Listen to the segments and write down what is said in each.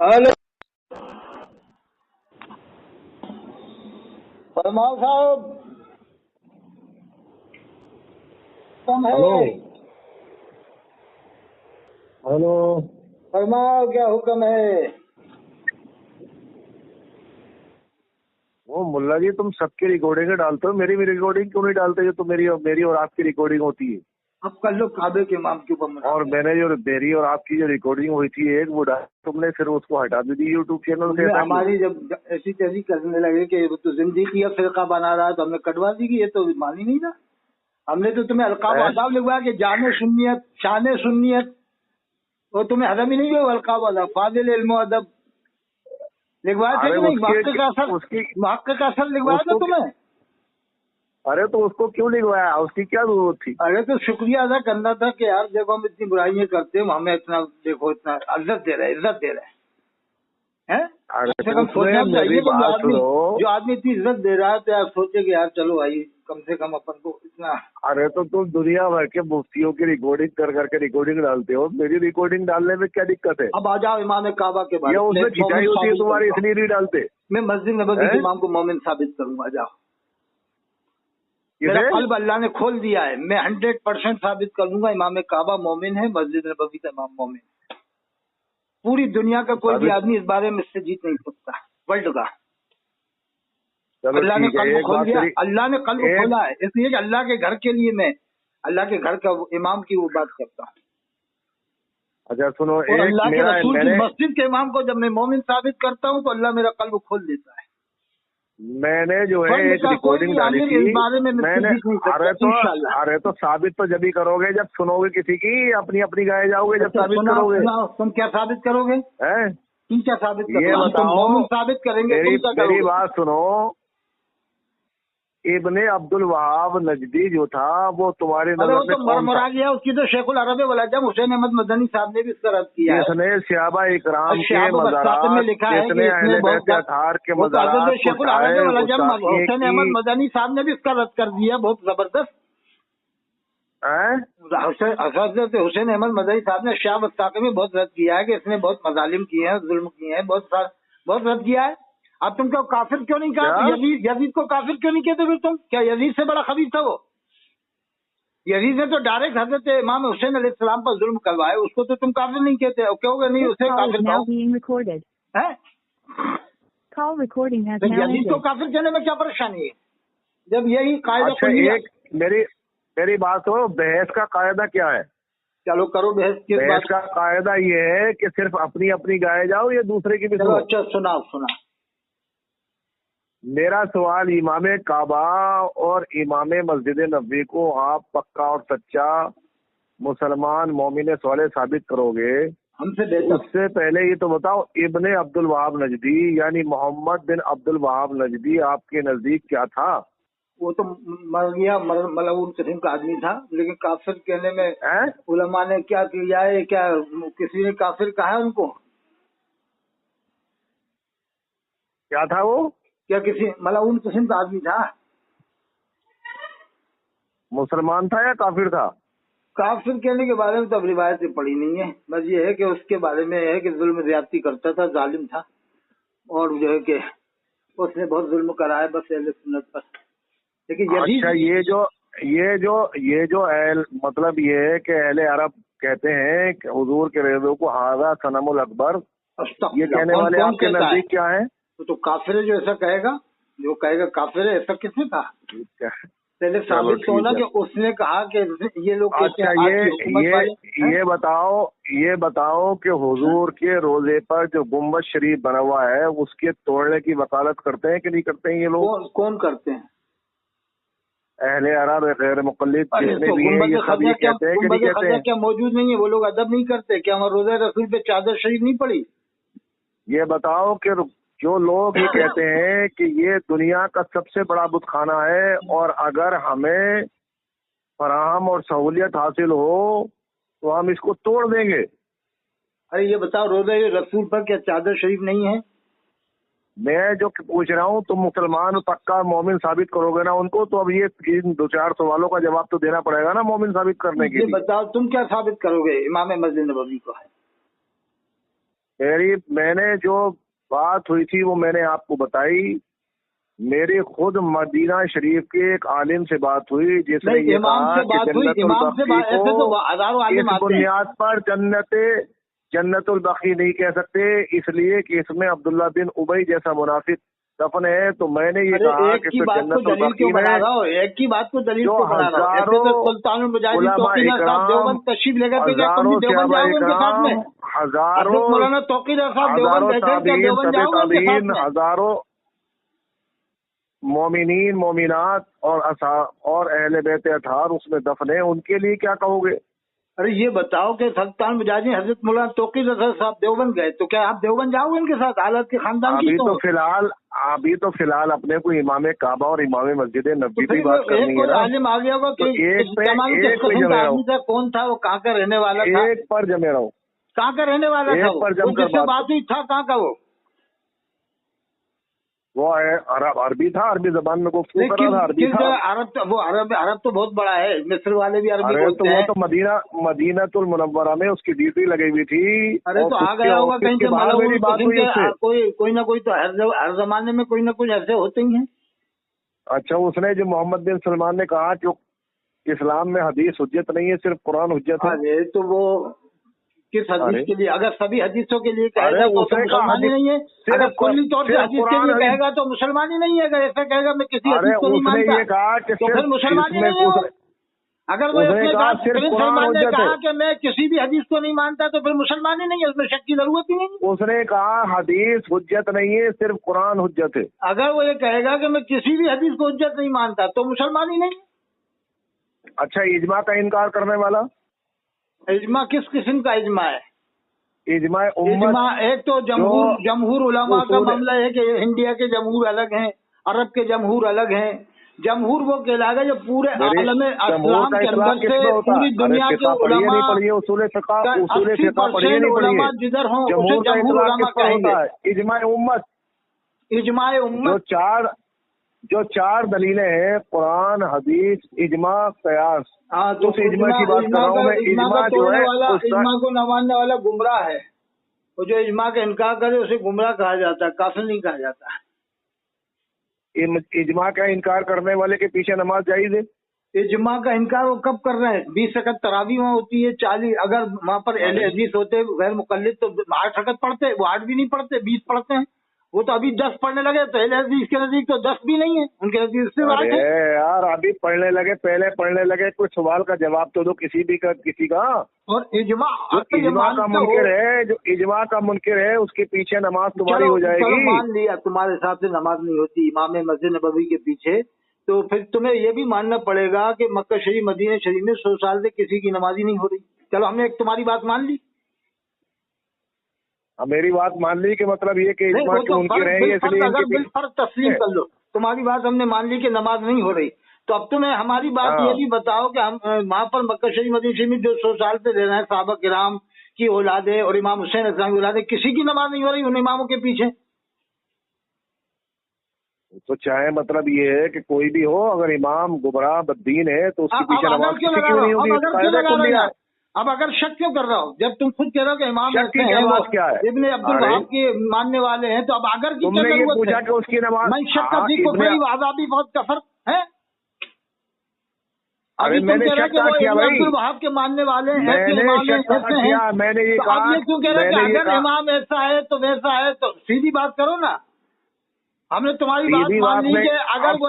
Hello फरमाओ साहब, come hello है। Hello. फरमाओ क्या हुक्म है। वो मुल्ला जी, तुम सबकी रिकॉर्डिंग डालते हो, मेरी रिकॉर्डिंग क्यों नहीं डालते? जो तो मेरी और आपकी रिकॉर्डिंग होती है। अब कर लो काबे के इमाम के ऊपर और मैंने जो मेरी और आपकी जो रिकॉर्डिंग हुई थी एक वो तुमने फिर उसको हटा भी दी यूट्यूब चैनल से। हमारी जब ऐसी तैसी करने लगे कि वो तो जिंदगी की फिरका बना रहा है तो हमने कटवा दी कि ये तो मानी नहीं ना। हमने तो तुम्हें अलकाब अदाब लिखवाया कि जाने सुन्नियत शान सुन्नियत, वो तुम्हें हजम ही नहीं हुआ। अलकाब अदाब फाजिल इल्म अदब लिखवाया था कि नहीं? महक्क का असर लिखवाया था तुम्हें। अरे तो उसको क्यों लिखवाया? उसकी क्या जरूरत थी? अरे तो शुक्रिया अदा करना था कि यार देखो हम इतनी बुराइयां करते हैं, हमें इतना देखो इतना इज्जत दे रहे हैं। कम से कम सोचना चाहिए कि जो आदमी इतनी इज्जत दे रहा है तो यार सोचे कि यार चलो भाई कम से कम अपन को इतना। अरे तो तुम दुनिया भर के मुफ्तियों की रिकॉर्डिंग कर करके रिकॉर्डिंग डालते हो, मेरी रिकॉर्डिंग डालने में क्या दिक्कत है? अब आ जाओ इमाम काबा के बारे में। उसमें खिंचाई होती है तुम्हारी, इसलिए नहीं डालते। मैं मस्जिद नबवी के इमाम को मोमिन साबित करूंगा। जाओ, मेरा कल्ब अल्लाह ने खोल दिया है, मैं 100% साबित कर दूंगा इमाम काबा मोमिन है, मस्जिद नबवी का इमाम मोमिन है। पूरी दुनिया का कोई भी आदमी इस बारे में इससे जीत नहीं सकता, वर्ल्ड का। अल्लाह ने कल्ब खोल दिया, अल्लाह ने कल्ब खोला है, इसलिए कि अल्लाह के घर के लिए मैं अल्लाह के घर का इमाम की वो बात करता हूँ। अच्छा सुनो, और अल्लाह के रसूल की मस्जिद के इमाम को जब मैं मोमिन साबित करता हूँ तो अल्लाह मेरा कल्ब खोल देता है। मैंने जो है एक रिकॉर्डिंग डाली थी इस बारे में मैंने। अरे तो साबित तो जब ही करोगे जब सुनोगे किसी की, अपनी अपनी गाए जाओगे जब साबित करोगे। तुम क्या साबित करोगे? तुम क्या साबित करोगे? ये बताओ, साबित करेंगे। मेरी बात सुनो। इब्ने अब्दुल वहाब नजदी जो था वो तुम्हारे नजर में कौन था? गया उसकी तो शेखुल अरब वलाजम हुसैन अहमद मदनी साहब ने भी इसका रद्द किया है। जिसने सहाबा इकराम के मज़ारात में लिखा है कि अहले बैत अताहर के मज़ारात शेखुल अरब वलाजम हुसैन अहमद मदनी साहब ने भी इसका रद्द कर दिया। बहुत जबरदस्त। हजरत हुसैन अहमद मदनी साहब ने शाह वस्ताक़ी में बहुत रद्द किया है कि इसने बहुत मजालिम किए हैं, जुल्म किए हैं, बहुत रद्द किया है। अब तुम क्या काफिर क्यों नहीं कहा? यजीद को काफिर क्यों नहीं कहते फिर तुम? क्या यजीद से बड़ा खबीर था वो? यजीद ने तो डायरेक्ट हजरत इमाम हुसैन अलैहिस्सलाम पर जुल्म करवाए, उसको तो तुम काफिर नहीं कहते। कहोगे नहीं उसे काफिर कहो। यजीद को काफिर कहने में क्या परेशानी है जब यही कायदा? अच्छा मेरी बात हो, बहस का कायदा क्या है? चलो करो बहस। बहस का कायदा ये है कि सिर्फ अपनी अपनी गाए जाओ या दूसरे की भी सुनो। अच्छा सुना। मेरा सवाल, इमाम काबा और इमाम मस्जिद नबवी को आप पक्का और सच्चा मुसलमान मोमिन साले साबित करोगे हमसे? उससे पहले ये तो बताओ, इब्ने अब्दुल वहाब नजदी यानी मोहम्मद बिन अब्दुल वहाब नजदी आपके नजदीक क्या था? वो तो मर गया, मलऊन किस्म का आदमी था, लेकिन काफिर कहने में उलमा ने क्या किया है? क्या किसी ने काफिर कहा है उनको? क्या था वो? क्या किसी मलऊन किस्म का आदमी था? मुसलमान था या काफिर था? काफिर कहने के बारे में तो अब रिवायतें पड़ी नहीं है। बस ये है कि उसके बारे में है कि जुल्म ज्यादती करता था, जालिम था, और जो है कि उसने बहुत जुल्म करा है बस अहले सुन्नत पर। लेकिन अच्छा, ये जो मतलब ये है कि अहले अरब कहते हैं कि हुजूर के रेज़ों को हाज़ा सनमुल अकबर, ये कहने वाले आपके नजदीक क्या है? तो काफिर है जो ऐसा कहेगा, जो कहेगा काफिर है। ऐसा किसने कहा? पहले साबित तो होना कि उसने कहा कि ये लोग। अच्छा ये बताओ कि हुजूर के रोजे पर जो गुम्बद शरीफ बना हुआ है उसके तोड़ने की वकालत करते हैं कि नहीं करते हैं ये लोग? कौन करते हैं? अहले अरब गैर मुक़ल्लिद जितने भी हैं ये सब ये कहते हैं कि नहीं कहते हैं? क्या मौजूद नहीं है? वो लोग अदब नहीं करते क्या? हमारे रोज़े रसूल पे चादर शरीफ नहीं पड़ी? ये बताओ कि जो लोग ये कहते हैं कि ये दुनिया का सबसे बड़ा बुतखाना है और अगर हमें फराहम और सहूलियत हासिल हो तो हम इसको तोड़ देंगे। अरे ये बताओ, रोज़े रसूल पर क्या चादर शरीफ नहीं है? मैं जो पूछ रहा हूँ तुम मुसलमान पक्का मोमिन साबित करोगे ना उनको, तो अब ये इन 2-4 सवालों का जवाब तो देना पड़ेगा ना मोमिन साबित करने के लिए। बताओ तुम क्या साबित करोगे? इमाम मस्जिद नबवी को है। میں نے جو بات ہوئی تھی وہ میں نے آپ کو بتائی. میری خود مدینہ شریف کے ایک عالم سے بات ہوئی جس نے یہ کہا کہ اس بنیاد پر جنت البقی نہیں کہہ سکتے اس لیے کہ اس میں عبداللہ بن ابی جیسا منافق دفن ہے. تو میں نے یہ کہا کہ جنت البقی میں ایک کی بات کو دلیل جو ہزاروں علماء اکرام تابعین ہزاروں مومنین مومنات اور اہل بیت اطہار اس میں دفن ہیں, ان کے لیے کیا کہو گے؟ ارے یہ بتاؤ کہ سلطان مجاہدین حضرت مولانا توقیر رضا صاحب دیوبند گئے, تو کیا آپ دیوبند جاؤ گے ان کے ساتھ حالت کے خاندان کی؟ ابھی تو فی الحال اپنے کو امام کعبہ اور امام مسجد نبوی کی بات کرنی ہے. عالم آ گیا ہوگا کہ کون تھا, وہ کہاں کا رہنے والا تھا, ایک پر جمے رہو, کہاں کا رہنے والا تھا, جس سے بات ہوئی تھا کہاں کا وہ عربی تھا, عربی زبان میں گفتگو کر رہا تھا, عربی تھا. عرب تو بہت بڑا ہے, مصر والے بھی عربی بولتے ہیں. وہ تو مدینہ المنورہ میں اس کی ڈیوٹی لگی ہوئی تھی. ارے تو آ گیا ہوگا کہیں سے, میری بات ہوئی اس سے. کوئی نہ کوئی تو ہر زمانے میں کوئی نہ کوئی ایسے ہوتے ہی ہیں. اچھا, اس نے جو محمد بن سلمان نے کہا کہ اسلام میں حدیث حجت نہیں ہے, صرف قرآن حجت ہے. تو وہ کس حدیث کے لیے, اگر سبھی حدیثوں کے لیے کہے گا تو مسلمان ہی نہیں ہے. اگر کلی طور سے حدیث کے لیے کہے گا تو مسلمان ہی نہیں ہے. اگر ایسا کہے گا میں کسی حدیث کو نہیں مانتا تو پھر مسلمان ہی نہیں ہے. اگر وہ مسلمان نے کہا کہ میں کسی بھی حدیث کو نہیں مانتا تو پھر مسلمان ہی نہیں ہے, اس میں شک کی ضرورت ہی نہیں. اس نے کہا حدیث حجت نہیں ہے, صرف قرآن حجت ہے. اگر وہ یہ کہے گا کہ میں کسی بھی حدیث کو حجت نہیں مانتا تو مسلمان ہی نہیں. اچھا, اجماع کا انکار کرنے والا, اجماع کس قسم کا اجماع ہے؟ اجماع امت. ایک تو جمہور علماء کا معاملہ ہے کہ انڈیا کے جمہور الگ ہیں, عرب کے جمہور الگ ہیں. جمہور وہ کہلائے گا جو پورے عالم اسلام کے اندر سے پوری دنیا کے علماء 80% علماء جدھر ہوں اسے جمہور علماء کہیں گے. اجماع امت جو چار دلیلیں ہیں, قرآن, حدیث, اجماع, قیاس. تو اجماع کی بات کر رہا ہوں میں. اجماع کو نہ ماننے والا گمراہ ہے, وہ جو اجماع کا انکار کرے اسے گمراہ کہا جاتا ہے, کافر نہیں کہا جاتا ہے. اجماع کا انکار کرنے والے کے پیچھے نماز جائز ہے؟ اجماع کا انکار وہ کب کر رہے ہیں؟ 20 رکعت تراویح وہاں ہوتی ہے, 40 اگر وہاں پر اہل حدیث ہوتے غیر مقلد تو 8 رکعت پڑھتے, وہ 8 بھی نہیں پڑھتے, 20 پڑھتے ہیں. وہ تو ابھی 10 پڑھنے لگے, تو اہل حدیث کے نزدیک تو 10 بھی نہیں ہے, ان کے نزدیک سے بات ہے. یار ابھی پڑھنے لگے, پہلے پڑھنے لگے, کوئی سوال کا جواب تو دو کسی کا. اور اجماع کا منکر ہے, جو اجماع کا منکر ہے اس کے پیچھے نماز تمہاری ہو جائے گی. مان لیا تمہارے حساب سے نماز نہیں ہوتی امام مسجد نبوی کے پیچھے, تو پھر تمہیں یہ بھی ماننا پڑے گا کہ مکہ شریف مدینہ شریف میں 100 سال سے کسی کی نماز ہی نہیں ہو رہی. چلو ہم نے ایک تمہاری بات مان لی, میری بات مان لی کہ مطلب یہ کہ اجماع کے منکر ہیں, اس لیے بالفرض تسلیم کر لو, تمہاری بات ہم نے مان لی کہ نماز نہیں ہو رہی. تو اب تمہیں ہماری بات یہ بھی بتاؤ کہ ہم وہاں پر مکہ شریف مدینہ شریف میں جو 100 سال سے رہ رہے ہیں صحابہ کرام کی اولادیں اور امام حسین اسلام کی اولادیں, کسی کی نماز نہیں ہو رہی ان اماموں کے پیچھے. تو چاہے مطلب یہ ہے کہ کوئی بھی ہو, اگر امام گمراہ بددین ہے تو اس کے پیچھے نماز کیوں نہیں ہوگی؟ اب اگر شک کیوں کر رہا ہو جب تم خود کہہ رہے ہو کہ امام ابن عبدالوہاب کے ماننے والے ہیں, تو اب اگر کی کیا ضرورت ہے؟ اس کی نماز میں شک کا جی کو بڑی آزادی بہت کا فرق ہے. ابھی تم کہہ رہے کہ وہ ابن عبدالوہاب کے ماننے والے ہیں, میں نے یہ کہا, اب یہ کیوں کہہ رہے کہ اگر امام ایسا ہے تو ویسا ہے, تو سیدھی بات کرو نا. ہم نے تمہاری بات مان لی کہ اگر وہ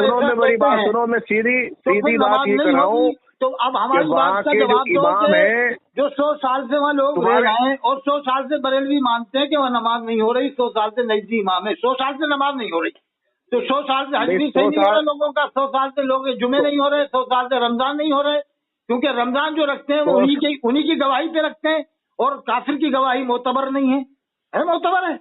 سنو میں سیدھی بات یہ کر رہا ہوں, تو اب ہماری بات کا جواب دو کہ جو 100 سال سے وہاں لوگ رہ رہے ہیں اور 100 سال سے بریلوی مانتے ہیں کہ وہ نماز نہیں ہو رہی, 100 سال سے نجدی امام ہے, 100 سال سے نماز نہیں ہو رہی, تو 100 سال سے حج بھی صحیح نہیں ہو رہے لوگوں کا, 100 سال سے لوگ جمعے نہیں ہو رہے, 100 سال سے رمضان نہیں ہو رہے, کیونکہ رمضان جو رکھتے ہیں وہ انہی کی گواہی پہ رکھتے ہیں, اور کافر کی گواہی معتبر نہیں ہے معتبر ہے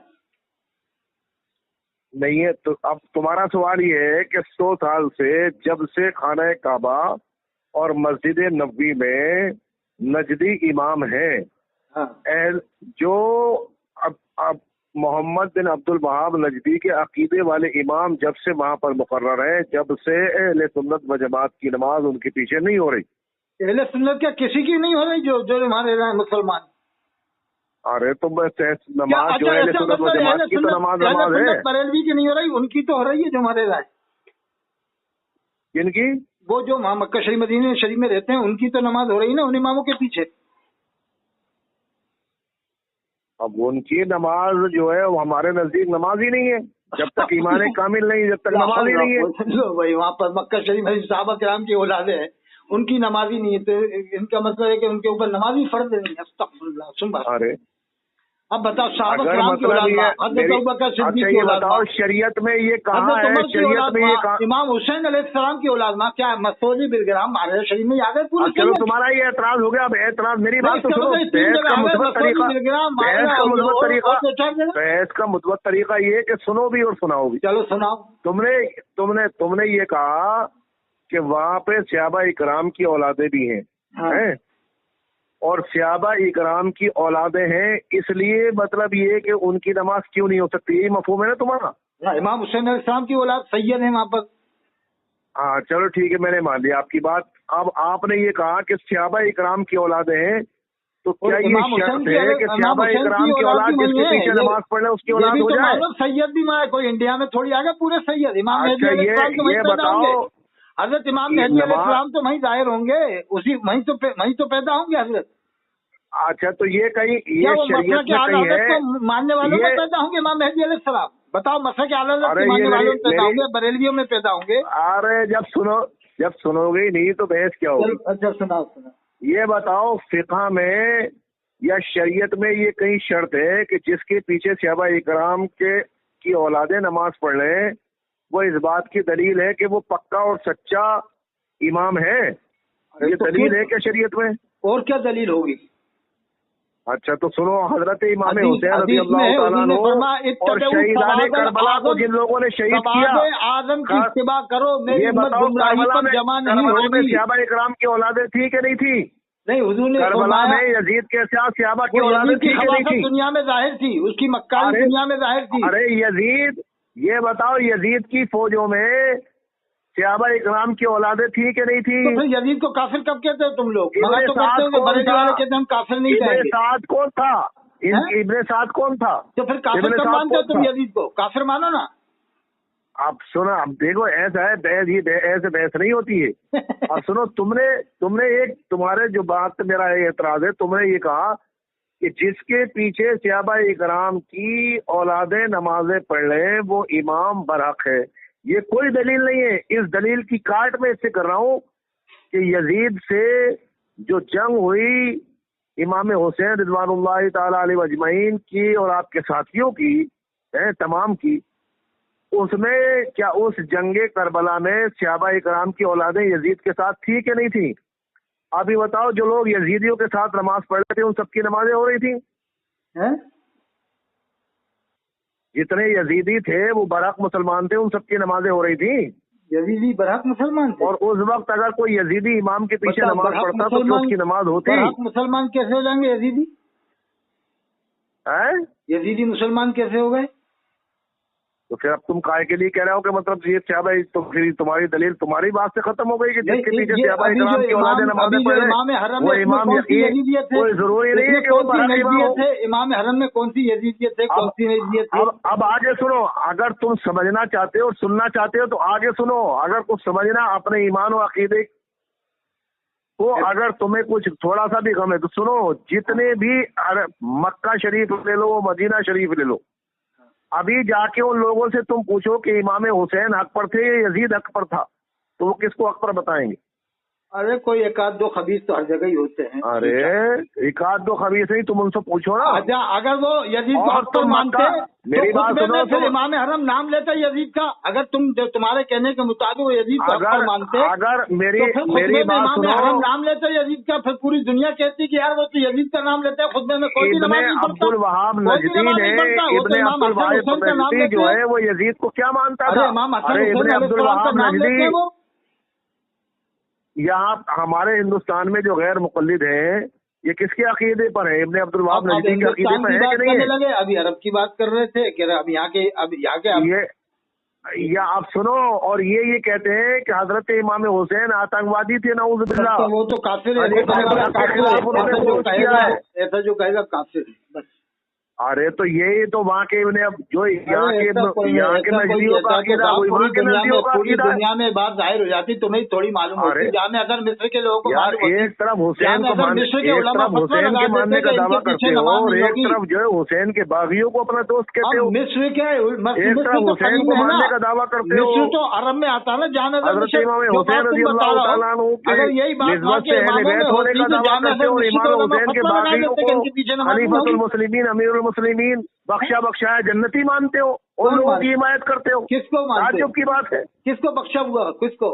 نہیں ہے. تو اب تمہارا سوال یہ ہے کہ 100 سال سے جب سے خانہ کعبہ اور مسجد نبوی میں نجدی امام ہیں, جو اب محمد بن عبدالوہاب نجدی کے عقیدے والے امام جب سے وہاں پر مقرر ہیں, جب سے اہل سنت و جماعت کی نماز ان کے پیچھے نہیں ہو رہی. اہل سنت کیا کسی کی نہیں ہو رہی جو وہاں رہ رہے ہیں مسلمان؟ अरे तो बस नमाज जो है सुन्नत व जमात की तो नमाज है, बरेलवी की नहीं हो रही, उनकी तो हो रही है जो मरे रहा है। किनकी? वो जो वहाँ मक्का शरीफ मदीना शरीफ में रहते हैं उनकी तो नमाज हो रही है ना उन इमामों के पीछे। अब उनकी नमाज जो है वो हमारे नजदीक नमाज ही नहीं है, जब तक ईमान कामिल नहीं, जब तक नमाज ही नहीं है। भाई वहाँ पर मक्का शरीफ में सहाबा किराम की औलादे हैं, उनकी नमाज ही नहीं है, तो इनका मतलब है कि उनके ऊपर नमाज ही फर्ज नहीं है। अस्तगफिरुल्लाह। सुन बात, अरे अब बताओ सहाबा अगर किराम की मतलब औलाद ये अच्छा ये बताओ शरीयत में ये कहाँ है, शरीयत में ये कहाँ? इमाम हुसैन अलैहिस्सलाम की औलाद में क्या मसौदी बिलग्राम मारे शरीफ में आ गए पूरे। चलो तुम्हारा ये एतराज हो गया, अब एतराज मेरी बात तो सुनो। बहस का मुस्बत तरीका ये है कि सुनो भी और सुनाओ भी। चलो सुनाओ। तुमने ये कहा कि वहाँ पे सहाबा इकराम की औलादे भी हैं, हैं? और सहाबा इकराम की औलादे हैं, इसलिए मतलब ये कि उनकी नमाज क्यों नहीं हो सकती, यही मफहूम है ना तुम्हारा? इमाम हुसैन अलैहिस्सलाम की औलाद सैयद है वहाँ पर। हाँ चलो ठीक है, मैंने मान लिया आपकी बात। अब आपने ये कहा कि सहाबा इकराम की औलादे हैं, तो क्या ये शर्त है कि सहाबा इकराम की औलाद जिसके पीछे नमाज पढ़ ले उसकी औलाद हो जाए? सैयद भी मैं कोई इंडिया में थोड़ी आ गया पूरे सैयद। इमाम अच्छा ये बताओ, हजरत इमाम मेहदी अलैहिस्सलाम तो वहीं जाहिर होंगे, उसी वहीं तो पैदा होंगे हजरत। अच्छा तो ये कहीं ये शरीयत में कहीं है मानने वालों में पैदा होंगे इमाम मेहदी अलैहिस्सलाम? बताओ मसला के आला मानने वालों में पैदा होंगे, बरेलवियों में पैदा होंगे? अरे जब सुनोगे ही नहीं तो बहस क्या होगी? अच्छा सुनाओ। ये बताओ फिक़ह में या शरीयत में ये कहीं शर्त है कि जिसके पीछे सहाबा इकराम की औलादे नमाज पढ़ लें वो इस बात की दलील है कि वो पक्का और सच्चा इमाम है? ये दलील है क्या शरीयत में? और क्या दलील होगी? अच्छा तो सुनो, हजरत इमाम हुसैन रज़ी अल्लाह तआला अन्हु और शहीदाने करबला को जिन लोगों ने शहीद किया, आदम की इत्तिबा करो, ये बताओ करबला में सहाबा इकराम की औलादे थी कि नहीं थी? नहीं हुजूर ने करबला में यजीद के साथ सहाबा की औलादे थी कि नहीं थी? दुनिया में जाहिर थी, उसकी मक्कारी दुनिया में जाहिर थी। अरे यजीद, ये बताओ यजीद की फौजों में सहाबा इकराम की औलादे थी कि नहीं थी? तो फिर यजीद को काफिर कब कहते हो तुम लोग? इब्ने साद कौन था? इब्ने साद कौन था? तो फिर काफिर कब मानते हो तुम यजीद को? काफिर मानो ना। अब सुनो, अब देखो ऐसा है बहस, ये ऐसे बहस नहीं होती है। अब सुनो, तुमने एक तुम्हारे जो बात मेरा एतराज है, तुमने ये कहा कि जिसके पीछे सहाबा इकराम की औलादे नमाजें पढ़ लें वो इमाम बरहक है। ये कोई दलील नहीं है। इस दलील की काट में इससे कर रहा हूँ कि यजीद से जो जंग हुई इमाम हुसैन रिज़वानुल्लाह ताला अलैहि अजमईन की और आपके साथियों की तमाम की, उसमें क्या उस जंगे करबला में सहाबा इकराम की औलादें यजीद के साथ थी कि नहीं थी? अभी बताओ, जो लोग यजीदियों के साथ नमाज पढ़ रहे थे उन सबकी नमाजें हो रही थी? जितने यजीदी थे वो बरहक मुसलमान थे, उन सबकी नमाजें हो रही थी? यजीदी बरहक मुसलमान थे। और उस वक्त अगर कोई यजीदी इमाम के पीछे नमाज पढ़ता तो क्या उसकी नमाज होती? बरहक मुसलमान कैसे हो जाएंगे यजीदी? यजीदी मुसलमान कैसे हो गए? तो फिर अब तुम काय के लिए कह रहे हो कि मतलब ये सहाबा, तो फिर तुम्हारी दलील तुम्हारी बात से खत्म हो गई कि जिसके पीछे सहाबा इकराम की औलादे नमाजें पढ़ रहे वो इमाम यजीद, कोई जरूरी नहीं है कि वो बरहक इमाम हो। इमाम हरम में कौन सी यजीदियत है, कौन सी यजीदियत है? अब आगे सुनो, अगर तुम समझना चाहते हो और सुनना चाहते हो तो आगे सुनो। अगर कुछ समझना अपने ईमान और अकीदे को, अगर तुम्हें कुछ थोड़ा सा भी गम है तो सुनो। जितने भी मक्का शरीफ ले लो, मदीना शरीफ ले लो, अभी जाके उन लोगों से तुम पूछो कि इमाम हुसैन हक पर थे या यजीद हक पर था, तो वो किसको हक पर बताएंगे? अरे कोई एक आध दो खबीस तो हर जगह ही होते हैं। अरे एक आध दो खबीस नहीं, तुम उनसे पूछो ना। अच्छा, अगर वो यजीद को हक पर मानते मेरी बात सुनो, फिर इमाम हरम नाम लेता यजीद का। अगर तुम्हारे कहने के मुताबिक वो यजीद को हक पर मानते, अगर मेरी बात सुनो, हरम नाम लेता यजीद का, फिर पूरी दुनिया कहती कि यार वो तो यजीद का नाम लेता है, खुतबे में कोई नमाज नहीं पढ़ता। अब्दुल वहाब नजदी ने इब्ने अब्दुल वहाब नजदी जो है वो यजीद को क्या मानता था? अरे इब्ने अब्दुल वहाब नजदी, यहाँ हमारे हिंदुस्तान में जो गैर मुक़ल्लिद हैं ये किसके अकीदे पर है? इब्ने अब्दुल वहाब नजदी के अकीदे पर है कि नहीं है? लगे अभी अरब की बात कर रहे थे कि अब यहाँ के یا آپ سنو، اور یہ کہتے ہیں کہ حضرت امام حسین آتنکوادی تھے، نعوذ باللہ. وہ تو کافر ہے، ایسا جو کہے گا کافر ہے بس. ارے تو یہی تو وہاں کے اب جو یہاں کے نزدیکوں کا عقیدہ، وہاں کے نزدیکوں کا پوری عقیدہ. دنیا میں بات ظاہر ہو جاتی، تمہیں تھوڑی معلوم ہوتی. جامع ازہر مصر کے لوگوں کو یار ایک طرف حسین کو حسین کے ماننے کا دعویٰ کرتے ہو، اور ایک طرف جو ہے حسین کے باغیوں کو اپنا دوست کہتے ہو. مصر کیا ہے، ایک طرف حسین کو ماننے کا دعویٰ کرتے ہو. مصر تو عرب میں آتا ہے نا. جامع حضرت امام حسین رضی اللہ تعالیٰ عنہ اگر یہی بات نسبت سے اہل بیت ہونے کا دعویٰ کرتے ہو، امام حسین کے باغیوں کو خلیفۃ المسلمین امیر المسلمین بخشا بخشایا جنتی مانتے ہو، ان لوگوں کی حمایت کرتے ہو. کس کو مانتے؟ تعجب کی بات ہے. کس کو بخشا ہوا؟ کس کو؟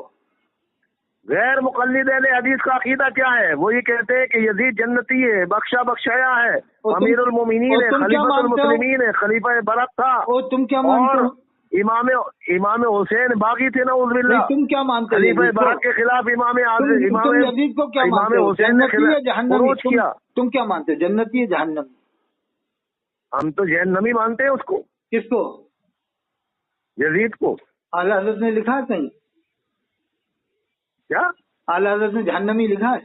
غیر مقلد اہل حدیث کا عقیدہ کیا ہے؟ وہ یہ کہتے ہیں کہ یزید جنتی ہے، بخشا بخشایا ہے، امیر المومنین ہے، خلیفۃ المسلمین ہے، خلیفہ برق تھا. تم کیا مانتے ہو؟ امام حسین باغی تھے نعوذ باللہ. تم کیا مانتے ہو؟ خلیفہ برق کے خلاف امام یزید کو کیا مانتے ہو؟ جنتی ہے جہنمی؟ کیا تم کیا مانتے ہو؟ جنتی ہے جہنمی؟ ہم تو جہنمی مانتے ہیں اس کو. کس کو؟ یزید کو. اعلیٰ حضرت نے لکھا ہے کہیں؟ کیا اعلیٰ حضرت نے جہنمی لکھا ہے؟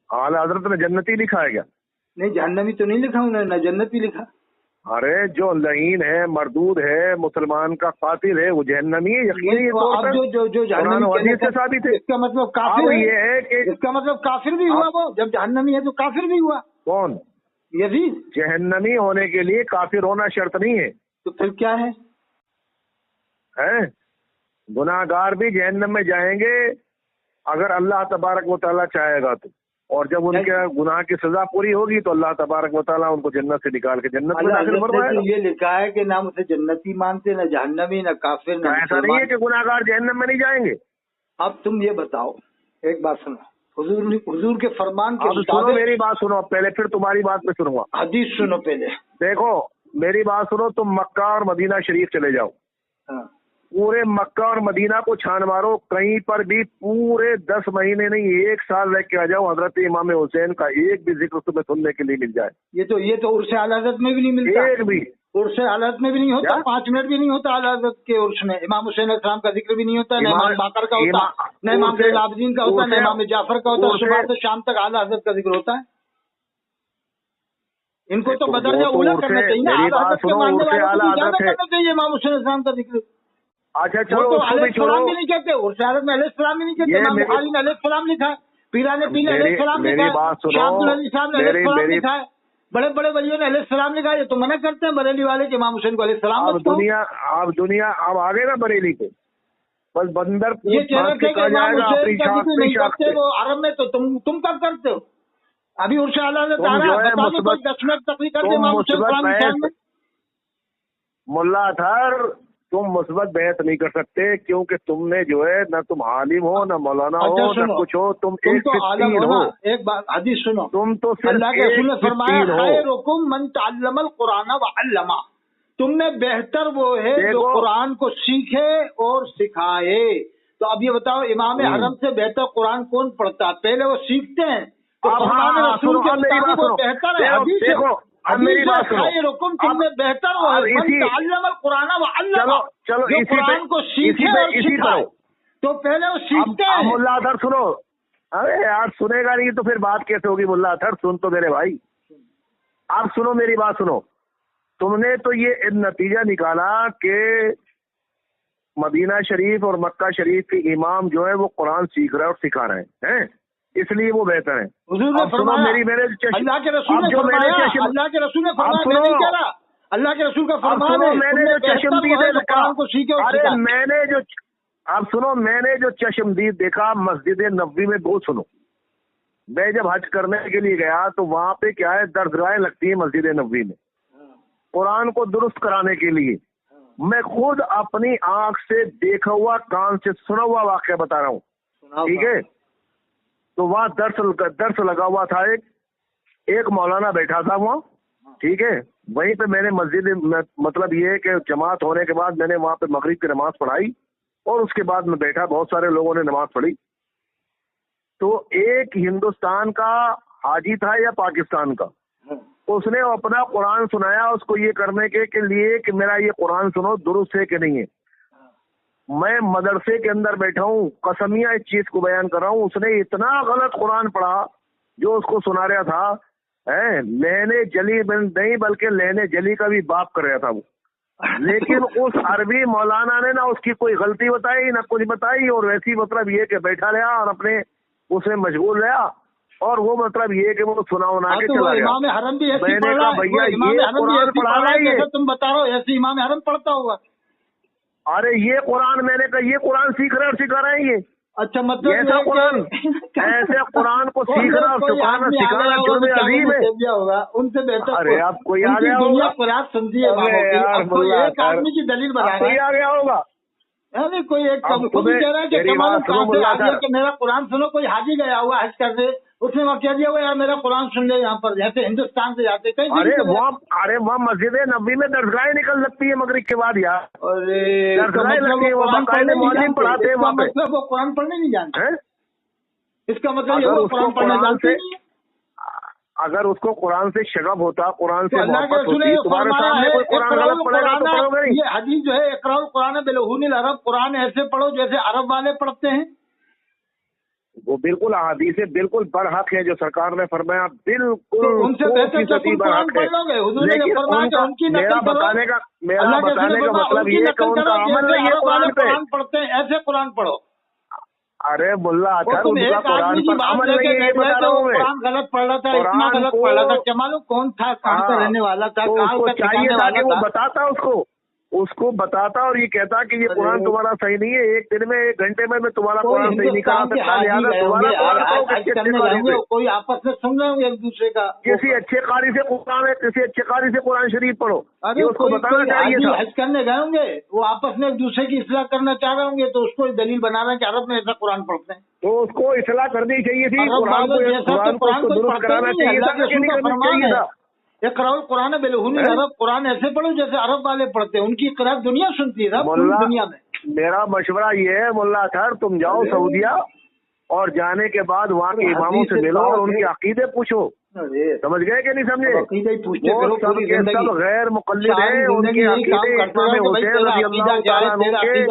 اعلیٰ حضرت نے جنتی لکھا ہے کیا؟ نہیں، جہنمی تو نہیں لکھا انہوں نے، جنتی لکھا. ارے جو لعین ہے، مردود ہے، مسلمان کا قاتل ہے، وہ جہنمی ہے یقینی طور پر. جو جہنمی سے ثابت ہے. اس کا مطلب کافر ہے. یہ ہے کہ اس کا مطلب کافر بھی ہوا. وہ جب جہنمی ہے تو کافر بھی ہوا. کون؟ یزید. جہنمی ہونے کے لیے کافر ہونا شرط نہیں ہے. تو پھر کیا ہے؟ گناہ گار بھی جہنم میں جائیں گے اگر اللہ تبارک و تعالیٰ چاہے گا تو، اور جب ان کے گناہ کی سزا پوری ہوگی تو اللہ تبارک و تعالیٰ ان کو جنت سے نکال کے جنت میں داخل فرمائے گا. یہ لکھا ہے کہ نہ اسے جنتی مانتے، نہ جہنمی، نہ کافر، نہ ایسا نہیں ہے کہ گناہ گار جہنم میں نہیں جائیں گے. اب تم یہ بتاؤ، ایک بات سنو، حضور کے فرمان کے سنو، میری بات سنو پہلے، پھر تمہاری بات میں سنوں گا. حدیث سنو پہلے. دیکھو میری بات سنو، تم مکہ اور مدینہ شریف چلے جاؤ، پورے مکہ اور مدینہ کو چھان مارو، کہیں پر بھی پورے 10 مہینے نہیں 1 سال رہ کے آ جاؤ، حضرت امام حسین کا ایک بھی ذکر تمہیں سننے کے لیے مل جائے. یہ تو عرس اعلیٰ حضرت میں بھی نہیں ملتا. ایک بھی عرس اعلیٰ حضرت میں بھی نہیں ہوتا. 5 منٹ بھی نہیں ہوتا اعلیٰ حضرت کے عرس میں. امام حسین علیہ السلام کا ذکر بھی نہیں ہوتا، نہ امام باقر کا ہوتا، نہ امام زین العابدین کا ہوتا، نہ امام جعفر کا ہوتا. صبح سے شام تک اعلیٰ حضرت کا ذکر ہوتا ہے. ان کو تو بدرجہ اولیٰ کرنا چاہیے نا. اعلیٰ حضرت کے ماننے والوں کو زیادہ کرنا چاہیے امام حسین علیہ السلام کا ذکر. اچھا چلو، علیہ السلام بھی نہیں کہتے، عرس اعلیٰ میں علیہ السلام بھی نہیں کہتے. امام بخاری نے علیہ السلام لکھا ہے، پیران پیر نے علیہ السلام لکھا ہے، شاہ عبد العزیز صاحب نے علیہ السلام لکھا ہے، بڑے بڑے ولیوں نے علیہ السلام لکھا ہے. یہ تو منع کرتے ہیں بریلی والے کہ امام حسین کو علیہ السلام. اب آگے نا بریلی کو بس بندر یہ کہہ رہے تھے کہ امام حسین کا ذکر نہیں کرتے وہ عرب میں، تو تم کب کرتے ہو؟ ابھی عرس اعلیٰ حضرت آ رہا ہے، بتا دو کوئی 10 منٹ تقریر کرتے امام حسین السلام میں. ملا اطہر تم مثبت بحث نہیں کر سکتے، کیونکہ تم نے جو ہے نہ تم عالم ہو، نہ مولانا ہو، نہ کچھ ہو. تم ایک فقیر ہو. ایک بات حدیث سنو، تم تو اللہ کے رسول نے فرمایا خیرکم من تعلم القرآن وعلمہ. تم میں بہتر وہ ہے جو قرآن کو سیکھے اور سکھائے. تو اب یہ بتاؤ، امام حرم سے بہتر قرآن کون پڑھتا؟ پہلے وہ سیکھتے ہیں تو فرمان رسول کے مطابق وہ بہتر ہے. حدیث دیکھو، اب میری بات سنو، خیرکم تم میں بہتر وہ ہے من تعلم القرآن وعلمہ. چلو جو قرآن کو سیکھے اور سکھائے. تو پہلے وہ سیکھتے ہیں. ملا اطہر سنو، ارے یار سنے گا نہیں تو پھر بات کیسے ہوگی؟ ملا اطہر سن تو میرے بھائی، آپ سنو میری بات سنو. تم نے تو یہ نتیجہ نکالا کہ مدینہ شریف اور مکہ شریف کے امام جو ہے وہ قرآن سیکھ رہے اور سکھا رہے ہیں، اس لیے وہ بہتر ہیں. حضور نے فرمایا، اللہ کے رسول نے فرمایا، اللہ کے رسول نے فرمایا، میں نہیں کہہ رہا، اللہ کے رسول کا فرمان ہے. میں نے جو چشمدید دیکھا، ارے میں نے جو چشمدید دیکھا مسجد نبوی میں، وہ سنو، میں جب حج کرنے کے لیے گیا تو وہاں پہ کیا ہے، درسگاہیں لگتی ہیں مسجد نبوی میں قرآن کو درست کرانے کے لیے. میں خود اپنی آنکھ سے دیکھا ہوا، کان سے سنا ہوا واقعہ بتا رہا ہوں، ٹھیک ہے. تو وہاں درس لگا ہوا تھا، ایک مولانا بیٹھا تھا وہاں، ٹھیک ہے. وہیں پہ میں نے مسجد، مطلب یہ ہے کہ جماعت ہونے کے بعد میں نے وہاں پہ مغرب کی نماز پڑھائی اور اس کے بعد میں بیٹھا، بہت سارے لوگوں نے نماز پڑھی. تو ایک ہندوستان کا حاجی تھا یا پاکستان کا، اس نے اپنا قرآن سنایا اس کو یہ کرنے کے لیے کہ میرا یہ قرآن سنو درست ہے کہ نہیں ہے. मैं मदरसे के अंदर बैठा हूँ, कसमिया इस चीज को बयान कर रहा हूँ, उसने इतना गलत कुरान पढ़ा जो उसको सुना रहा था, है लेने जली नहीं बल्कि लेने जली का भी बाप कर रहा था वो। लेकिन उस अरबी मौलाना ने ना उसकी कोई गलती बताई ना कुछ बताई, और वैसी मतलब ये कि बैठा रहा और अपने उसमें मशगूल रहा, और वो मतलब ये कि वो सुना उना के चला गया। इमाम हरम भी ऐसी मैंने पढ़ कहा रहा है, भैया इमाम ये हरम भी कुरान ऐसी पढ़ा पढ़ रहा रहा है है जैसे तुम बता रहे हो, ऐसे इमाम हरम पढ़ता होगा। अरे ये कुरान, मैंने कहा ये कुरान सीख रहे और सिखा रहे हैं ये। अच्छा, मतलब ऐसा कुरान, ऐसे कुरान को सीखना और सिखाना जुर्म अजीम है। होगा उनसे बेहतर। अरे आप कोई आ गया दुनिया होगा कुरान सुनती है, कोई एक आदमी की दलील बना कोई आ गया होगा। अरे कोई एक खुद ही कह रहा है कि कमाल कहाँ से आ गया कि मेरा कुरान सुनो। कोई हाजी गया हुआ हज करके, उसने वहाँ कह दिया हुआ यार मेरा कुरान सुन ले, यहाँ पर जैसे हिंदुस्तान से जाते कहीं। अरे वहाँ मस्जिद नबी में दरगाहें निकल लगती है मगरिब के बाद यार। अरे दरगाहें लगती है, वो बाकायदे मौलवी पढ़ाते हैं वहाँ पे। मतलब वो कुरान पढ़ने नहीं जानते, इसका मतलब अगर उसको कुरान से, नहीं। अगर उसको कुरान से शगफ होता, कुरान से मोहब्बत होती, तुम्हारे फरमाया सामने कोई कुरान गलत पढ़ेगा तो पढ़ोगे नहीं। ये हदीस जो है इक़राउल कुरान बिलहुनिल अरब, कुरान ऐसे पढ़ो जैसे अरब वाले पढ़ते हैं। वो बिल्कुल हदीस है, बिल्कुल बरहक है जो सरकार ने फरमाया, बिल्कुल उनसे बेहतर तो तुम कुरान पढ़ लोगे। हुजूर ने फरमाया कि उनकी नकल करो। मेरा बताने का मतलब ये है कि उनका अमल नहीं है कुरान पे। पढ़ते हैं ऐसे कुरान पढ़ो। अरे मुल्ला अतर उनका कुरान पर अमल नहीं है, ये बता रहा हूँ मैं। कुरान गलत पढ़ रहा था, इतना गलत पढ़ रहा था, क्या मालूम कौन था, कहाँ का रहने वाला था, उसको चाहिए था कि वो बताता, उसको बताता और ये कहता कि ये कुरान तुम्हारा सही नहीं है, एक दिन में 1 घंटे में मैं तुम्हारा कुरान सही नहीं करा सकता, लिहाजा तुम्हारा कुरान कोई आपस में सुन रहे होंगे एक दूसरे का। किसी अच्छे कारी से कुरान है, किसी अच्छे कारी से कुरान शरीफ पढ़ो, ये उसको बताना चाहिए था। हज करने गए होंगे, वो आपस में एक दूसरे की इस्लाह करना चाह रहे होंगे, तो उसको दलील बना रहे हैं कि अरब में ऐसा कुरान पढ़ते हैं, तो उसको इस्लाह करनी चाहिए थी, कुरान को दुरुस्त कराना चाहिए था। इक़राउल कुरान बिलहुनिल अरब, कुरान ऐसे पढ़ो जैसे अरब वाले पढ़ते हैं, उनकी क़िरात दुनिया सुनती है दुनिया में। मेरा मशवरा ये है मुल्ला अतर, तुम जाओ सऊदिया और जाने के बाद वहाँ के इमामों से मिलो और उनके अकीदे पूछो। समझ गए कि नहीं समझे? वो सब गैर मुक़ल्लिद हैं, उनके अकीदे इमाम हुसैन रज़ियल्लाहु ताला अन्हु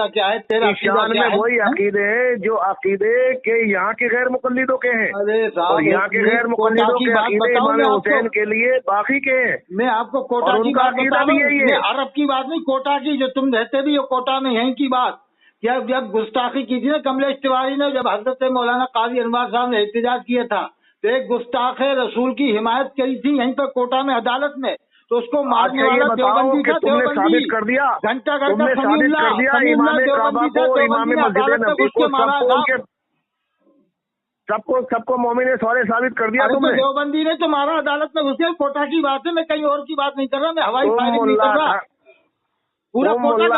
के शान में वही अकीदे हैं जो अकीदे के यहाँ के गैर मुक़ल्लिदों के हैं, और यहाँ के गैर मुक़ल्लिदों के अकीदे इमाम हुसैन के लिए बाकी के हैं। मैं आपको कोटा की बात बता रहा हूँ, अरब की बात नहीं, कोटा की, जो तुम रहते भी हो कोटा में, यहीं की बात। जब गुस्ताखी की थी ना कमलेश तिवारी ने, जब हजरत मौलाना काजी अनवर साहब ने एहतजाज किया था, तो एक गुस्ताख रसूल की हिमायत करी थी यहीं पर कोटा में अदालत में, तो उसको मारने वाला देवबंदी था। तुमने साबित कर दिया, घंटा तुमने साबित कर दिया इमाम काबा को, इमाम मस्जिद नबी को, सबको मोमिन सारे साबित कर दिया तुमने। देवबंदी ने तो मारा अदालत में घुस गए। कोटा की बात है, मैं कहीं और की बात नहीं कर रहा, मैं हवाई फायरिंग नहीं कर रहा। पूरा कोटा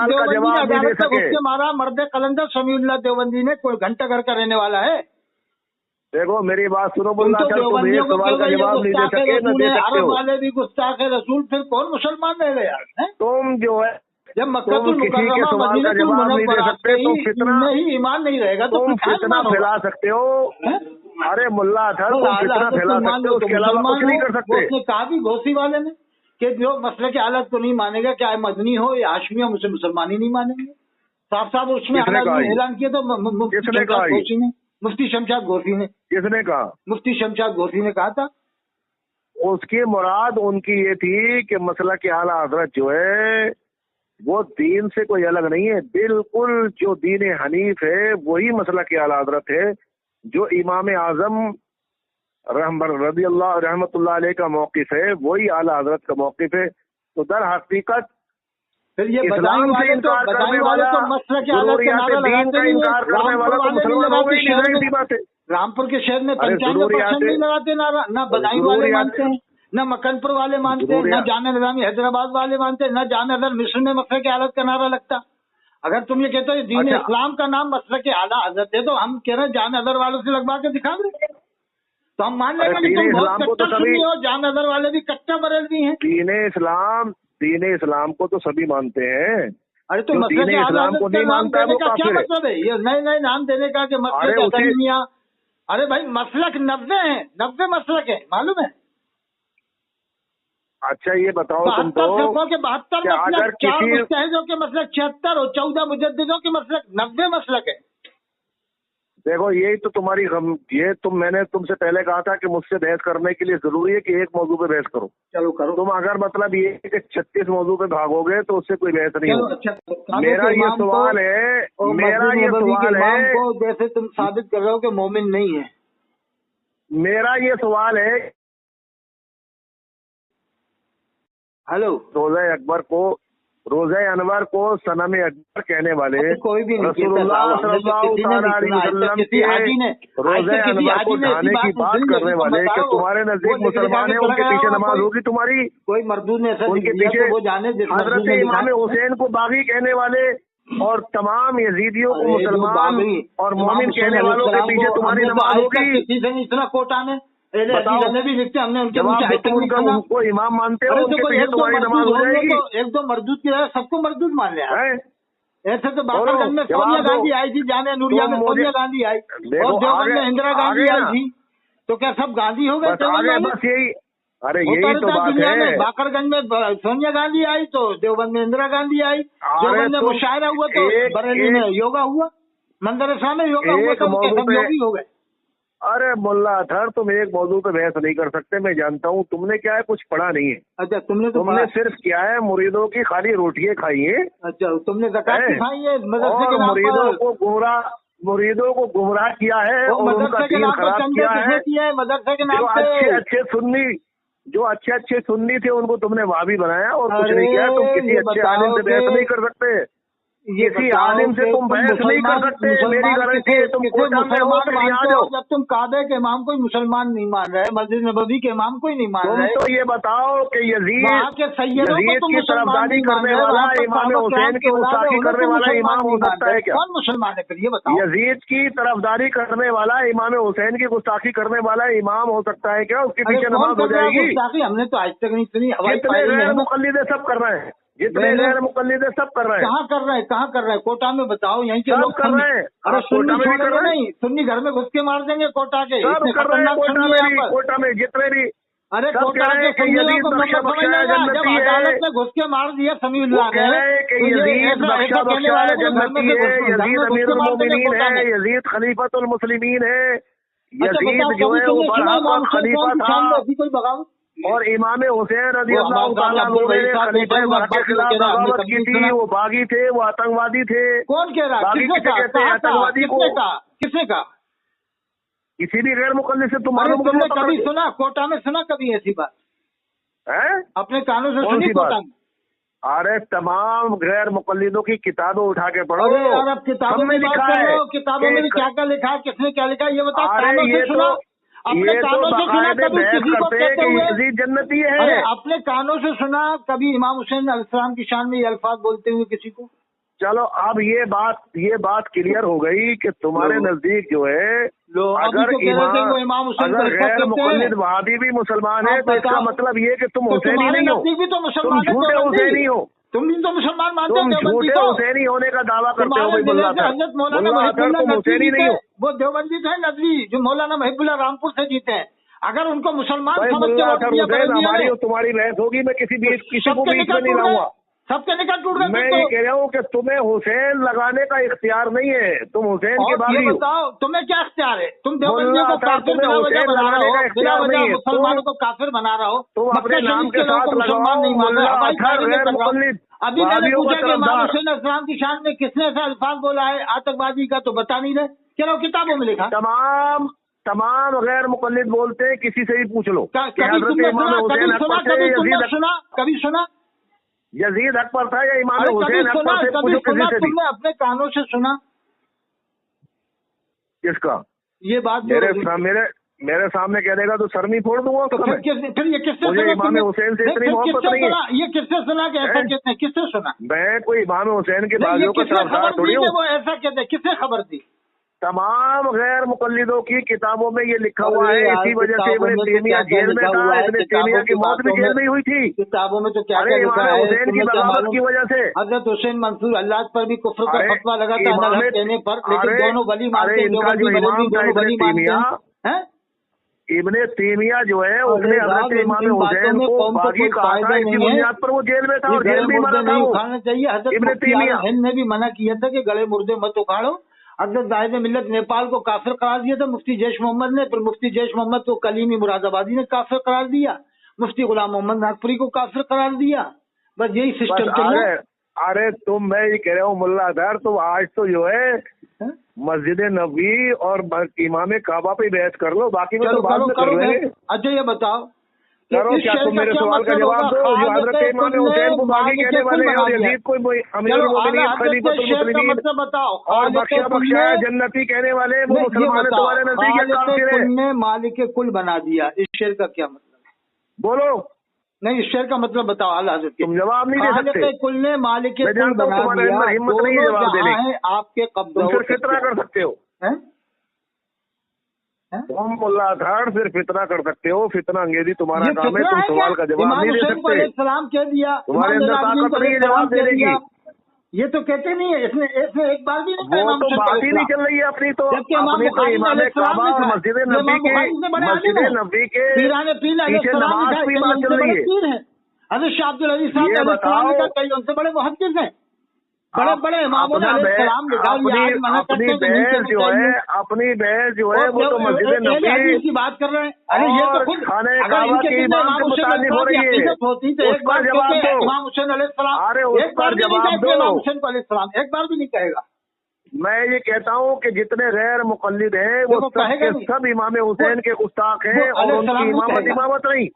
देवबंदी मारा, मर्द कलंदर समीउल्लाह देवबंदी ने, कोई घंटा घर का रहने वाला है। देखो मेरी बात सुनो मुल्ला अतर, तुम एक सवाल का जवाब नहीं दे सके, न दे सकते हो। वाले भी गुस्ताख रसूल, फिर कौन मुसलमान रह गए यार? तुम जो है जब मक्कातुल मुकर्रमा मदीनतुल मुनव्वरा में ही ईमान नहीं रहेगा तो तुम फितना फैला सकते हो। अरे मुल्ला अतर, तुम फितना फैला सकते हो, उसके अलावा कुछ नहीं कर सकते। उसने कहा भी घोसी वाले ने कि जो मसले की हालत को नहीं मानेगा, चाहे मदनी हो या हाशमी हो, मुझे मुसलमान ही नहीं मानेंगे। साफ साफ उसमें ऐलान किया तो मुफ्ती शमशाद गोरसी ने। किसने कहा? मुफ्ती शमशाद गोरसी ने कहा था। उसकी मुराद उनकी ये थी कि मसला के आला हजरत जो है वो दीन से कोई अलग नहीं है, बिल्कुल जो दीन हनीफ है वही मसला के आला हजरत है, जो इमाम आजम रज़ियल्लाहु रहमतुल्लाह अलैह का मौक़िफ़ है वही आला हजरत का मौक़िफ़ है। तो दर हकीकत फिर ये इस्लाम से इनकार करने वाला, दीन का इनकार करने वाला तो मुसलमान हो गई, नहीं बात है। रामपुर के शहर में 95% नहीं लगाते नारा, ना बदायूं वाले मानते हैं, न मकनपुर वाले मानते हैं, न जामे निजामी हैदराबाद वाले मानते हैं, न जामे अदर मिस्र में मसले के हालत का नारा लगता। अगर तुम ये कहते हो दीन इस्लाम का नाम मसले के आला हजरत है, तो हम कह रहे हैं जामे अदर वालों से लगवा के दिखा दे, तो हम मान लेंगे कि तुम बहुत कट्टर सुन्नी हो, जामे अदर वाले भी कट्टर बरेलवी हैं। दीन इस्लाम को तो सभी मानते हैं। अरे तो मसले के आला हजरत का नाम देने का क्या मतलब है? ये नए नए नाम देने का कि मसले। अरे भाई मसलक 90 है, 90 मसलक है, मालूम है? अच्छा ये बताओ तुम 72 तो फिरकों के 72 कि अगर मसलक, 4 किसी मुज्तहिदों के मसलक 76 और 14 मुजद्दिदों के मसलक 90 मसलक है। देखो यही तो तुम्हारी मैंने तुमसे पहले कहा था कि मुझसे बहस करने के लिए जरूरी है कि एक मौजू पे बहस करो। चलो करो। तुम अगर मतलब ये कि 36 मौजू पे भागोगे तो उससे कोई बहस नहीं होगी। अच्छा, मेरा ये सवाल है को जैसे तुम साबित कर रहे हो कि मोमिन नहीं है, मेरा ये सवाल है, हेलो, रोज़े अनवर को सनम अकबर कहने वाले कोई भी नहीं रसूलुल्लाह सल्लल्लाहु अलैहि वसल्लम के रोज़े अनवर को ढाने की बात करने वाले कि तुम्हारे नजदीक मुसलमान है, उनके पीछे नमाज होगी तुम्हारी? कोई मर्दूद ने ऐसा उनके पीछे वो जाने हजरत इमाम हुसैन को बागी कहने वाले और तमाम यजीदियों को मुसलमान और मोमिन कहने वालों के पीछे तुम्हारी नमाज होगी? किसी से इतना कोटा में भी लिखते, हमने उनके उनको इमाम मानते हो, उनके पीछे तुम्हारी नमाज हो जाएगी? तो एक दो मर्दूद की वजह सबको मर्दूद मान लिया है। ऐसे तो बाकरगंज में सोनिया गांधी आई थी, जामिया नूरिया में सोनिया गांधी आई, और देवबंद में इंदिरा गांधी आई थी, तो क्या सब गांधी हो गए? बस यही, अरे यही तो बात है। बाकरगंज में सोनिया गांधी आई तो देवबंद में इंदिरा गांधी आई, देवबंद में मुशायरा हुआ तो बरेली में योगा हुआ, मंदरसा में योगा हुआ, सब योगी हो गए। अरे मुल्ला अतहर, तुम एक मौजू पे बहस नहीं कर सकते, मैं जानता हूँ। तुमने क्या है, कुछ पढ़ा नहीं है। अच्छा, तुमने सिर्फ क्या है, मुरीदों की खाली रोटियां खाई है। अच्छा, तुमने ज़कात खाई है, और मुरीदों को गुमराह किया है और उनका दीन खराब किया है। मदरसे के नाम पे जो अच्छे सुन्नी थे उनको तुमने वाबी बनाया और कुछ नहीं किया। तुम किसी अच्छे आलिम से बहस नहीं कर सकते, किसी आलिम से तुम बहस नहीं कर सकते। मेरी गारंटी है, तुम कोटा में हो तो यहाँ जाओ। जब तुम काबे के इमाम को मुसलमान नहीं मान रहे, मस्जिद नबवी के इमाम को ही नहीं मान रहे, तो ये बताओ कि यजीद की तरफदारी करने वाला इमाम हुसैन की गुस्ताखी करने वाला इमाम हो सकता है क्या? कौन मुसलमान है फिर, ये बताओ? यजीद की तरफदारी करने वाला इमाम हुसैन की गुस्ताखी करने वाला इमाम हो सकता है क्या? उसके पीछे नमाज हो जाएगी? हमने तो आज तक नहीं सुनी। जितने गैर मुकल्लिदे सब कर रहे हैं, जितने गैर मुकल्लिदे सब कर रहे हैं। कहाँ कर रहे हैं? कोटा में बताओ, यहीं के लोग कर रहे हैं। अरे कोटा में कर रहे हैं, सुन्नी घर में घुस के मार देंगे कोटा के। सब कर रहे हैं कोटा में जितने भी। अरे कोटा के सुन्नियों को जब अदालत में घुस के मार दिया समीउल्लाह ने, यजीद खलीफतुल मुस्लिमीन है, यजीद जो है वो बड़ा खलीफा था, कोई बगावत। और इमाम हुसैन रज़ी अल्लाह ताला अन्हु ने खलीफा के खिलाफ बगावत की थी। वो बागी थे, वो आतंकवादी थे। कौन कह रहा है? आतंकवादी को किसने कहा? किसी भी गैर मुकल्लिद से तुम तुमने कभी सुना कोटा में? सुना कभी ऐसी बात है? अपने कानों से सुनी कोटा में? अरे तमाम गैर मुकल्लिदों की किताबें उठा के पढ़ो। अब किताबों में लिखा है, किताबों में क्या क्या लिखा है, किसने क्या लिखा है, ये बताओ। कानों से सुना, अपने कानों से सुना कभी किसी को कहते हुए? यजीद जन्नती है। अपने कानों से सुना कभी इमाम हुसैन अलैहिस्सलाम की शान में ये अल्फाज बोलते हुए किसी को? चलो अब ये बात क्लियर हो गई कि तुम्हारे नजदीक जो है, अगर गैर मुकल्लिद वहाबी भी मुसलमान है तो इसका मतलब ये कि तुम हुसैनी नहीं हो, तुम झूठे हुसैनी हो। तुम भी तो मुसलमान मानते हो, झूठे हुसैनी होने का दावा करते हो। तुम हुसैनी नहीं हो। वो देवबंदी थे नदवी, जो मौलाना महिबुल्लाह रामपुर से जीते हैं। अगर उनको मुसलमान हमारी तुम्हारी बहस होगी, मैं किसी को बीच में नहीं लाऊंगा। सबके निकट टूट गए। मैं ये कह रहा हूँ कि तुम्हें हुसैन लगाने का इख्तियार नहीं है, तुम हुसैन के बागी हो। बताओ तुम्हें क्या इख्तियार है? तुम देवबंदियों को काफिर बना रहे हो, बिला वजह मुसलमानों को काफिर बना रहे हो, तुम अपने नाम के साथ मुसलमान नहीं मान रहे। अभी मैंने पूछा कि इमाम हुसैन अलैहिस्सलाम की शान में किसने ऐसा अल्फाज बोला है आतंकवादी का, तो बता नहीं रहे। चलो किताबों में लिखा। तमाम गैर मुकल्लिद बोलते हैं, किसी से भी पूछ लो। कभी सुना यजीद हक पर था या इमाम हुसैन हक पर थे? पूछो किसी से भी। तुमने अपने कानों से सुना? किसका? ये बात मेरे सामने कह देगा तो सर नहीं फोड़ दूंगा। तो फिर ये किससे सुना? इमाम हुसैन से इतनी मोहब्बत नहीं है। ये किससे सुना कि ऐसा कहते हैं? किससे सुना? मैं कोई इमाम हुसैन के बागियों का तरफदार थोड़ी हूँ। वो ऐसा कहते हैं, किसने खबर दी? तमाम गैर मुकल्लिदों की किताबों में ये लिखा हुआ है। इसी वजह से इब्न तैमिया जेल में था, इब्न तैमिया की मौत भी जेल में हुई थी। किताबों में तो क्या इमाम हुसैन की बगावत की वजह से हजरत हुसैन मंसूर अल्लाह पर भी कुफ्र का फतवा लगा था कहने पर, लेकिन दोनों वली मानते हैं। इब्ने तैमिया जो है उसने हजरत इमाम हुसैन को बागी कहा था, इसी बुनियाद पर वो जेल में था और जेल में मरा था। उखाड़ना चाहिए। इब्ने तैमिया ने भी मना किया था कि गले मुर्दे मत उखाड़ो। हजरत दाहिद मिल्लत नेपाल को काफिर करार दिया था मुफ्ती जैश मोहम्मद ने, फिर मुफ्ती जैश मोहम्मद को कलीमी मुरादाबादी ने काफिर करार दिया, मुफ्ती गुलाम मोहम्मद नागपुरी को काफिर करार दिया। बस यही सिस्टम चल। अरे मैं ये कह रहा हूँ मुल्ला अजहर, तुम आज तो जो है मस्जिद नबवी और इमाम काबा पे बहस कर लो, बाकी में तो बाद में कर लेंगे। अच्छा ये बताओ करो, क्या तुम मेरे सवाल का जवाब दो। जो हजरत इमाम हुसैन को बागी कहने वाले हैं और यजीद को अमीरुल मोमिनीन खलीफतुल मुस्लिमीन और बख्शा जन्नती कहने वाले वो मुसलमान तुम्हारे नजदीक काफिर है। मालिक कुल बना दिया, इस शेर का क्या मतलब है? बोलो। नहीं, इस शेर का मतलब बताओ आला हज़रत। तुम जवाब नहीं दे सकते। कुल ने मालिक कुल बना दिया, हिम्मत नहीं जवाब देने की। आपके कब्जा तुम सिर्फ फितना कर सकते हो। तुम मुल्ला अजहर सिर्फ फितना कर सकते हो, फितना अंगेजी तुम्हारा काम है। तुम सवाल का जवाब नहीं दे सकते। सलाम कह दिया, तुम्हारे अंदर ताकत नहीं है जवाब देने की। ये तो कहते नहीं है, इसने एक बार भी नहीं वो तो बात ही नहीं चल रही है अपनी तो इमाम काबा और मस्जिद नबी के पीछे नमाज की बात चल रही है। हज़रत शाह अब्दुल अजीज साहब कई उनसे बड़े मुहद्दिस हैं, बड़े बड़े इमामों ने अपनी बहस जो है वो तो मस्जिद नबी की बात कर रहे हैं। अरे ये तो खुद खाने काबा के इमाम के मुताबिक हो रही है। होती तो एक बार जवाब दो इमाम हुसैन अलैहिस्सलाम। अरे उस पर जवाब दो। इमाम हुसैन अलैहिस्सलाम एक बार भी नहीं कहेगा। मैं ये कहता हूँ कि जितने गैर मुक़ल्लिद हैं वो सब इमाम हुसैन के गुस्ताख हैं और उनकी इमामत नहीं,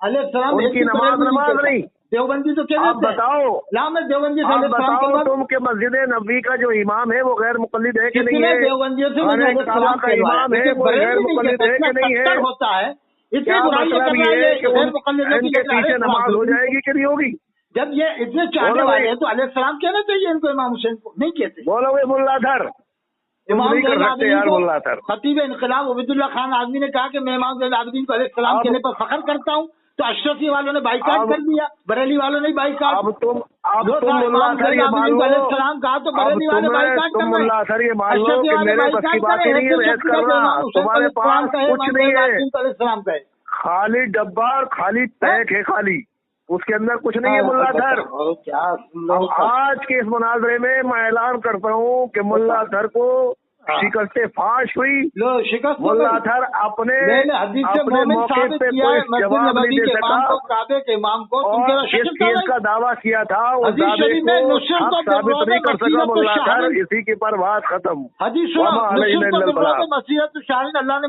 उनकी नमाज नहीं। देवबंदी तो क्या बताओ, देवबंदी आप बताओ तुम के मस्जिद नबी का जो इमाम है वो गैर मुक़ल्लिद है कि नहीं है? देवबंदियों से काबा का इमाम है वो गैर मुक़ल्लिद है कि नहीं है? होता है क्या मतलब ये है कि उनके पीछे नमाज हो जाएगी कि नहीं होगी? जब ये इतने चाहने वाले हैं तो अलैहिस्सलाम कहना चाहिए इनको, इमाम हुसैन को नहीं कहते। बोलो वे मुल्ला अजहर, नहीं कर सकते यार मुल्ला अजहर। खतीब इनकलाब उबैदुल्लाह खान आज़मी ने कहा कि मैं इमाम ज़ैनुल आबिदीन को अलैहिस्सलाम कहने पर फख्र करता हूँ, तो अशरफी वालों ने बाइकाट कर दिया, बरेली वालों ने बाइकाट। अब तुम मुल्ला अजहर ये मान लो, कहा तो बरेली वाले बाइकाट कर मुल्ला अजहर ये मान लो कि मेरे बस की बात नहीं है बहस करना, तुम्हारे पास कुछ नहीं है, खाली डब्बा और खाली पैक है, खाली उसके अंदर कुछ नहीं है मुल्ला अजहर। अब आज के इस मुनाजरे में मैं ऐलान करता हूँ कि मुल्ला अजहर को शिकस्त फाश हुई। मुल्ला अजहर अपने मौके पे कोई जवाब नहीं दे सका और जिस केस का दावा किया था उस दावे को हक साबित नहीं कर सका मुल्ला अजहर। इसी के पर बात खत्म। अल्लाह ने